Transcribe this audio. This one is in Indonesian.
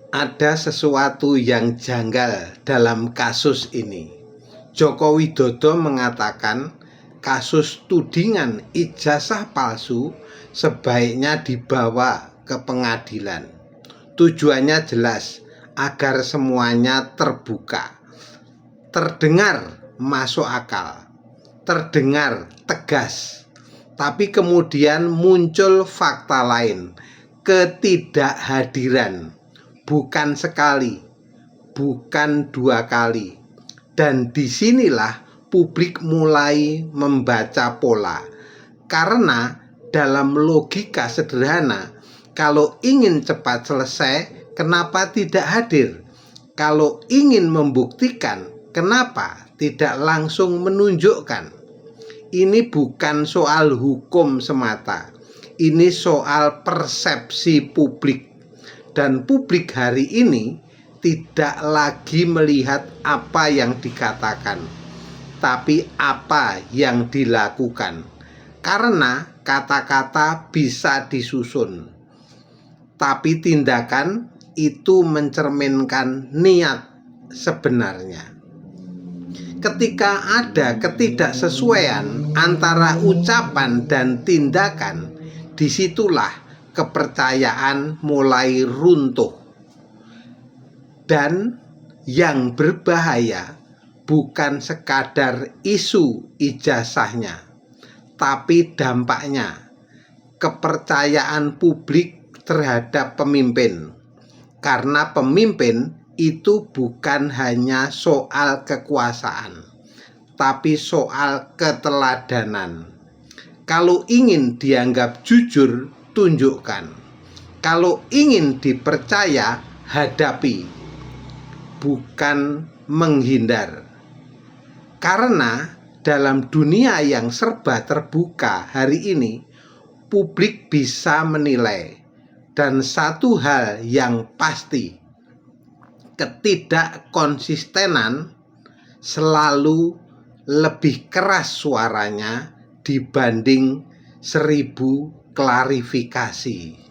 Ada sesuatu yang janggal dalam kasus ini. Joko Widodo mengatakan kasus tudingan ijazah palsu sebaiknya dibawa ke pengadilan. Tujuannya jelas, agar semuanya terbuka. Terdengar masuk akal, terdengar tegas, tapi kemudian muncul fakta lain, ketidakhadiran. Bukan sekali, bukan dua kali. Dan disinilah publik mulai membaca pola. Karena dalam logika sederhana, kalau ingin cepat selesai, kenapa tidak hadir? Kalau ingin membuktikan, kenapa tidak langsung menunjukkan? Ini bukan soal hukum semata. Ini soal persepsi publik. Dan publik hari ini tidak lagi melihat apa yang dikatakan, tapi apa yang dilakukan. Karena kata-kata bisa disusun, tapi tindakan itu mencerminkan niat sebenarnya. Ketika ada ketidaksesuaian antara ucapan dan tindakan, disitulah kepercayaan mulai runtuh. Dan yang berbahaya bukan sekadar isu ijazahnya, tapi dampaknya, kepercayaan publik terhadap pemimpin. Karena pemimpin itu bukan hanya soal kekuasaan, tapi soal keteladanan. Kalau ingin dianggap jujur, tunjukkan. Kalau ingin dipercaya, hadapi, bukan menghindar. Karena dalam dunia yang serba terbuka hari ini, publik bisa menilai. Dan satu hal yang pasti, ketidakkonsistenan selalu lebih keras suaranya dibanding 1000 klarifikasi.